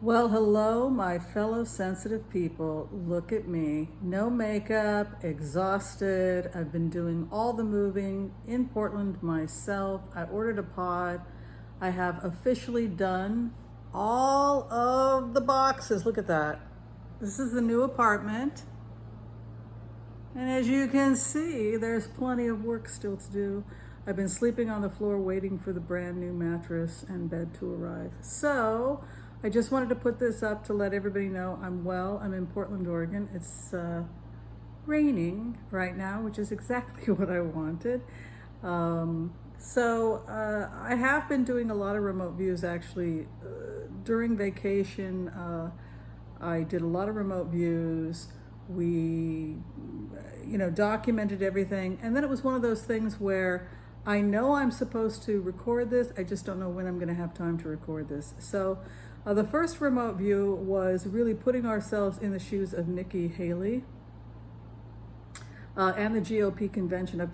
Well, hello, my fellow sensitive people. Look at me. No makeup, exhausted. I've been doing all the moving in Portland myself. I ordered a pod. I have officially done all of the boxes. Look at that. This is the new apartment. And as you can see, there's plenty of work still to do. I've been sleeping on the floor waiting for the brand new mattress and bed to arrive. So I just wanted to put this up to let everybody know I'm well. I'm in Portland, Oregon. It's raining right now, which is exactly what I wanted. I have been doing a lot of remote views actually. During vacation, I did a lot of remote views. We, documented everything. And then it was one of those things where I know I'm supposed to record this. I just don't know when I'm going to have time to record this. So the first remote view was really putting ourselves in the shoes of Nikki Haley and the GOP convention. I've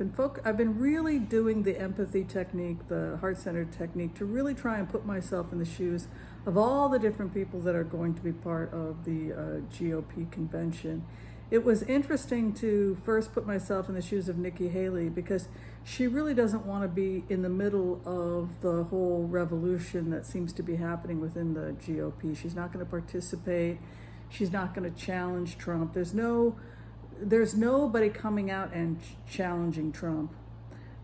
been really doing the empathy technique, the heart-centered technique, to really try and put myself in the shoes of all the different people that are going to be part of the GOP convention. It was interesting to first put myself in the shoes of Nikki Haley because she really doesn't want to be in the middle of the whole revolution that seems to be happening within the GOP. She's not going to participate. She's not going to challenge Trump. There's nobody coming out and challenging Trump.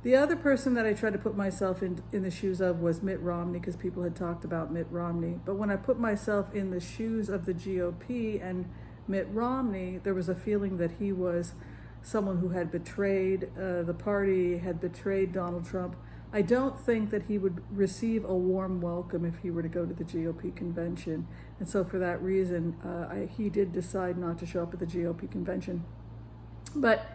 The other person that I tried to put myself in the shoes of was Mitt Romney, because people had talked about Mitt Romney. But when I put myself in the shoes of the GOP and Mitt Romney, there was a feeling that he was someone who had betrayed the party, had betrayed Donald Trump. I don't think that he would receive a warm welcome if he were to go to the GOP convention. And so for that reason, he did decide not to show up at the GOP convention. But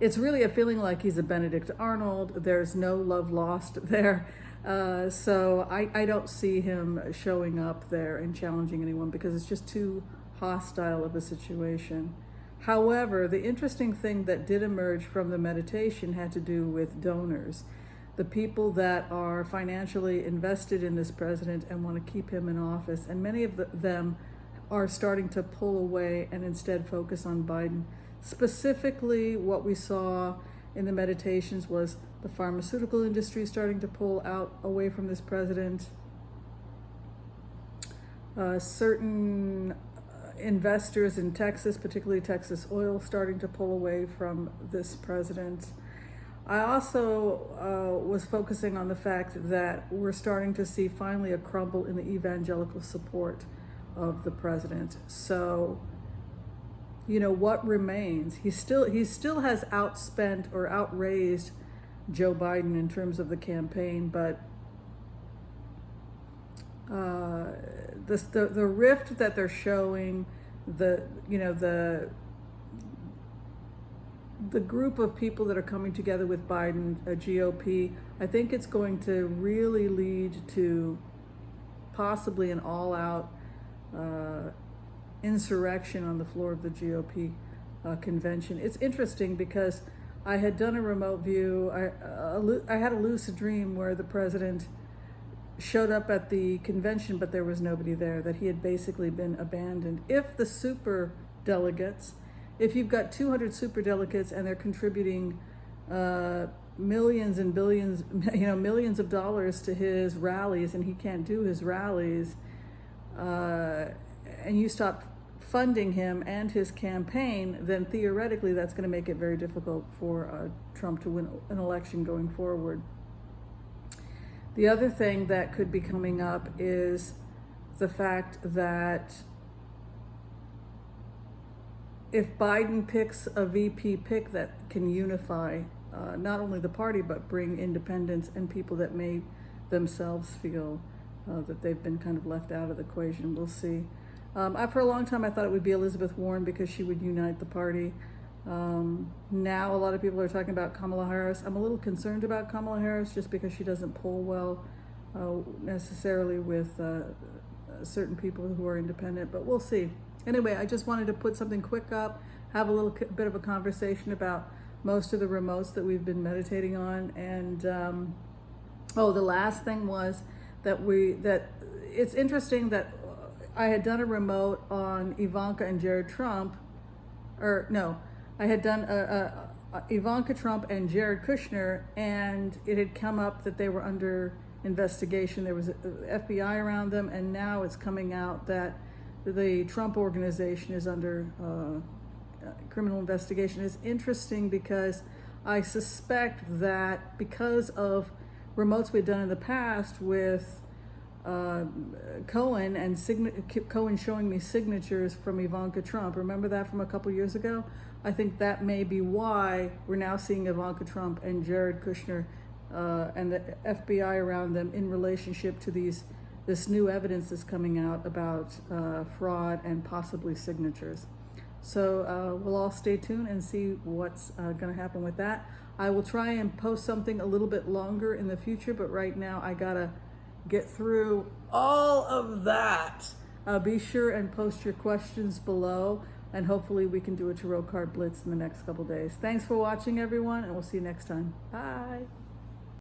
it's really a feeling like he's a Benedict Arnold. There's no love lost there. So I don't see him showing up there and challenging anyone because it's just too hostile of a situation. However, the interesting thing that did emerge from the meditation had to do with donors, the people that are financially invested in this president and want to keep him in office. And many of them are starting to pull away and instead focus on Biden. Specifically, what we saw in the meditations was the pharmaceutical industry starting to pull out away from this president. Certain investors in Texas, particularly Texas Oil, starting to pull away from this president. I also was focusing on the fact that we're starting to see finally a crumble in the evangelical support of the president. So, what remains? He still has outspent or outraised Joe Biden in terms of the campaign, but the rift that they're showing, the group of people that are coming together with Biden, a GOP, I think it's going to really lead to possibly an all-out insurrection on the floor of the GOP convention. It's interesting because I had done a remote view. I had a lucid dream where the president showed up at the convention, but there was nobody there, that he had basically been abandoned. If the super delegates, if you've got 200 super delegates and they're contributing millions and billions, millions of dollars to his rallies, and he can't do his rallies, and you stop funding him and his campaign, then theoretically that's going to make it very difficult for Trump to win an election going forward. The other thing that could be coming up is the fact that if Biden picks a VP pick that can unify not only the party, but bring independents and people that may themselves feel that they've been kind of left out of the equation. We'll see. For a long time, I thought it would be Elizabeth Warren because she would unite the party. Now a lot of people are talking about Kamala Harris. I'm a little concerned about Kamala Harris just because she doesn't poll well necessarily with certain people who are independent, but we'll see. Anyway, I just wanted to put something quick up, have a little bit of a conversation about most of the remotes that we've been meditating on. And the last thing was that it's interesting that I had done a remote on Ivanka and Jared Trump, or no, I had done a Ivanka Trump and Jared Kushner, and it had come up that they were under investigation. There was FBI around them, and now it's coming out that the Trump organization is under criminal investigation. It's interesting because I suspect that because of remotes we've done in the past with Cohen and Cohen showing me signatures from Ivanka Trump. Remember that from a couple years ago? I think that may be why we're now seeing Ivanka Trump and Jared Kushner and the FBI around them in relationship to this new evidence that's coming out about fraud and possibly signatures. So we'll all stay tuned and see what's going to happen with that. I will try and post something a little bit longer in the future, but right now I gotta get through all of that. Be sure and post your questions below, and hopefully we can do a tarot card blitz in the next couple days. Thanks for watching, everyone, and we'll see you next time. Bye.